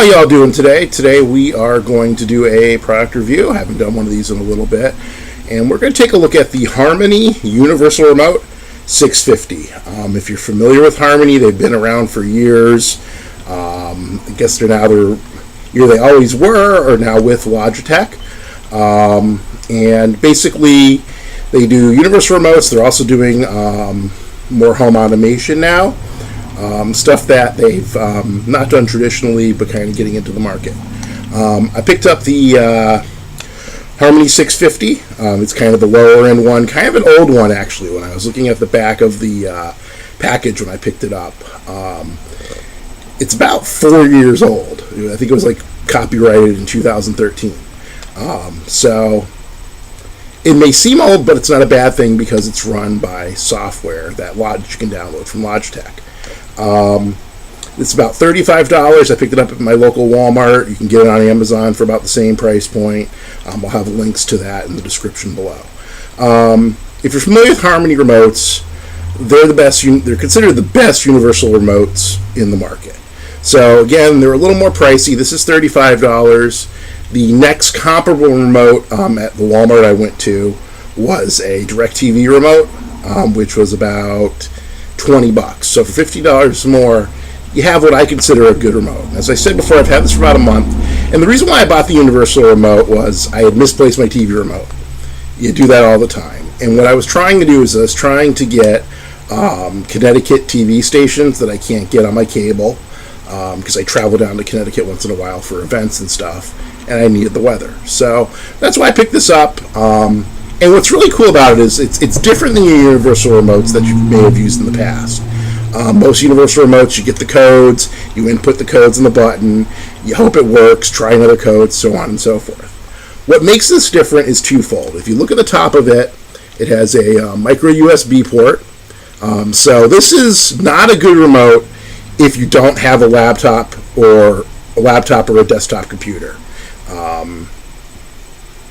How y'all doing today? Today we are going to do a product review. I haven't done one of these in a little bit. And we're going to take a look at the Harmony Universal Remote 650. If you're familiar with Harmony, they've been around for years. I guess either they always were or now with Logitech. And basically they do universal remotes. They're also doing more home automation now. Stuff that they've not done traditionally, but kind of getting into the market. I picked up the Harmony 650. It's kind of the lower end one, kind of an old one actually. When I was looking at the back of the package when I picked it up, it's about 4 years old. I think it was like copyrighted in 2013. So it may seem old, but it's not a bad thing because it's run by software that you can download from Logitech. It's about $35. I picked it up at my local Walmart. You can get it on Amazon for about the same price point. I'll have links to that in the description below. If you're familiar with Harmony remotes, they're the best. They're considered the best universal remotes in the market. So again, they're a little more pricey. This is $35. The next comparable remote at the Walmart I went to was a DirecTV remote, which was about $20. So for $50 more, you have what I consider a good remote. As I said before, I've had this for about a month, and the reason why I bought the universal remote was I had misplaced my TV remote. You do that all the time, and what I was trying to do is I was trying to get Connecticut TV stations that I can't get on my cable because I travel down to Connecticut once in a while for events and stuff, and I needed the weather. So that's why I picked this up. And what's really cool about it is it's different than your universal remotes that you may have used in the past. Most universal remotes, you get the codes, you input the codes in the button, you hope it works, try another code, so on and so forth. What makes this different is twofold. If you look at the top of it, it has a micro USB port. So this is not a good remote if you don't have a laptop or a desktop computer.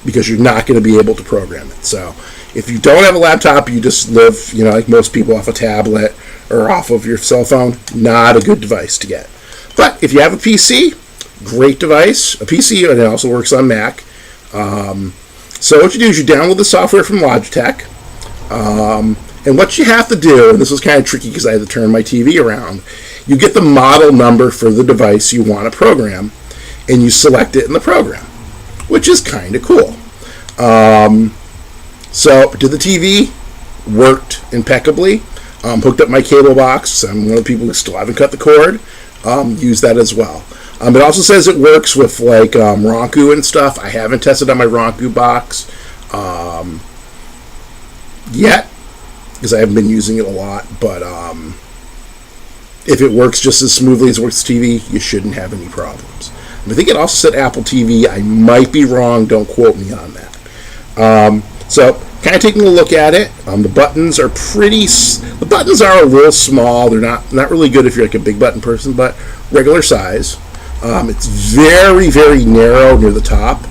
Because you're not going to be able to program it. So if you don't have a laptop, you just live, like most people, off a tablet or off of your cell phone, not a good device to get. But if you have a PC, great device. A PC, and it also works on Mac. So what you do is you download the software from Logitech. And what you have to do, and this was kind of tricky because I had to turn my TV around, you get the model number for the device you want to program, and you select it in the program, which is kind of cool. So did the TV, worked impeccably. Hooked up my cable box. I'm one of the people who still haven't cut the cord. Use that as well. It also says it works with like Roku and stuff. I haven't tested on my Roku box yet because I haven't been using it a lot. But if it works just as smoothly as it works with TV, you shouldn't have any problems. I think it also said Apple TV. I might be wrong. Don't quote me on that. So, kind of taking a look at it. The buttons are the buttons are a little small. They're not really good if you're like a big button person, but regular size. It's very, very narrow near the top,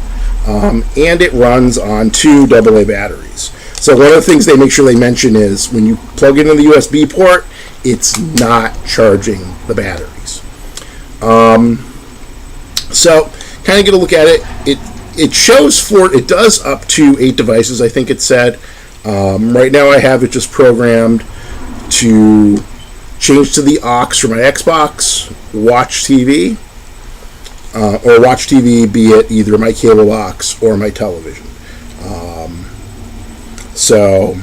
and it runs on 2 AA batteries. So one of the things they make sure they mention is when you plug it in the USB port, it's not charging the batteries. So, kind of get a look at it. It shows it does up to 8 devices, I think it said. Right now I have it just programmed to change to the aux for my Xbox, watch TV, or watch TV, be it either my cable box or my television. So,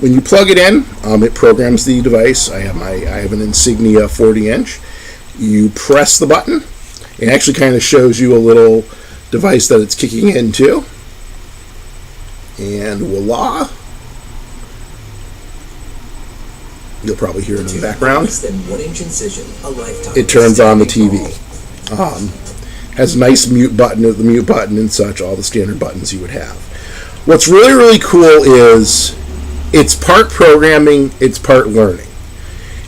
when you plug it in, it programs the device. I have an Insignia 40-inch. You press the button. It actually kind of shows you a little device that it's kicking into. And voila. You'll probably hear it in the background. It turns on the TV. Has a nice mute button, the mute button and such, all the standard buttons you would have. What's really, really cool is it's part programming, it's part learning.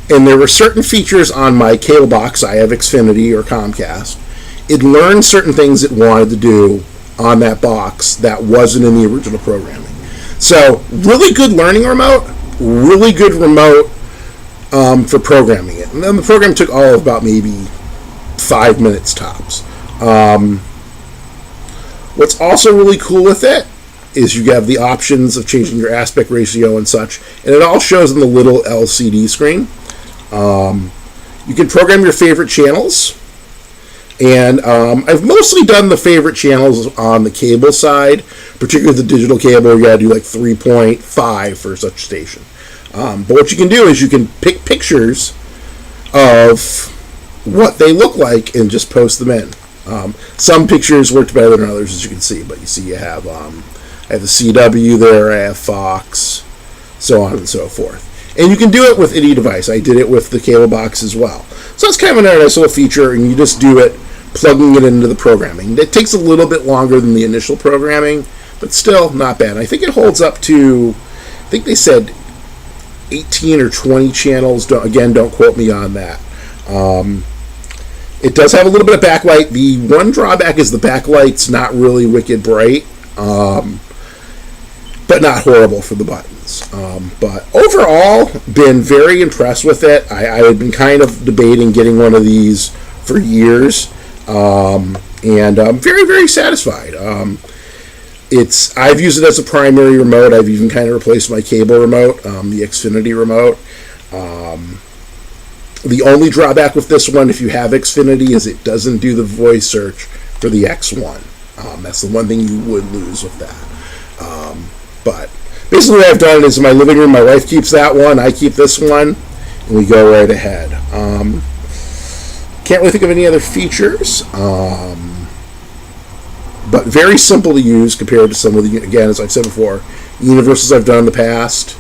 And there were certain features on my cable box. I have Xfinity or Comcast. It learned certain things it wanted to do on that box that wasn't in the original programming. So, really good learning remote, really good remote for programming it. And then the program took all of about maybe 5 minutes tops. What's also really cool with it is you have the options of changing your aspect ratio and such, and it all shows on the little LCD screen. You can program your favorite channels, and I've mostly done the favorite channels on the cable side, particularly the digital cable. You gotta do like 3.5 for such station. But what you can do is you can pick pictures of what they look like and just post them in. Some pictures worked better than others, as you can see, but you see I have the CW there, I have Fox, so on and so forth. And you can do it with any device. I did it with the cable box as well. So that's kind of a nice little feature, and you just do it plugging it into the programming. It takes a little bit longer than the initial programming, but still not bad. I think it holds up to, I think they said 18 or 20 channels. Don't quote me on that. It does have a little bit of backlight. The one drawback is the backlight's not really wicked bright, but not horrible for the buttons. But overall, been very impressed with it. I had been kind of debating getting one of these for years, and I'm very, very satisfied. I've used it as a primary remote. I've even kind of replaced my cable remote, the Xfinity remote. The only drawback with this one, if you have Xfinity, is it doesn't do the voice search for the X1. That's the one thing you would lose with that. But basically what I've done is in my living room, my wife keeps that one, I keep this one, and we go right ahead. Can't really think of any other features, but very simple to use compared to some of the, again, as I've said before, universals I've done in the past.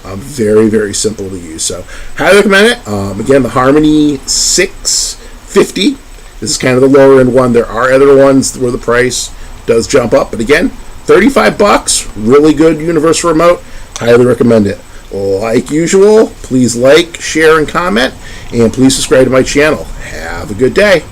Very, very simple to use. So, highly recommend it. Again, the Harmony 650. This is kind of the lower end one. There are other ones where the price does jump up, but again, $35, really good universal remote. Highly recommend it. Like usual, please like, share, and comment, and please subscribe to my channel. Have a good day.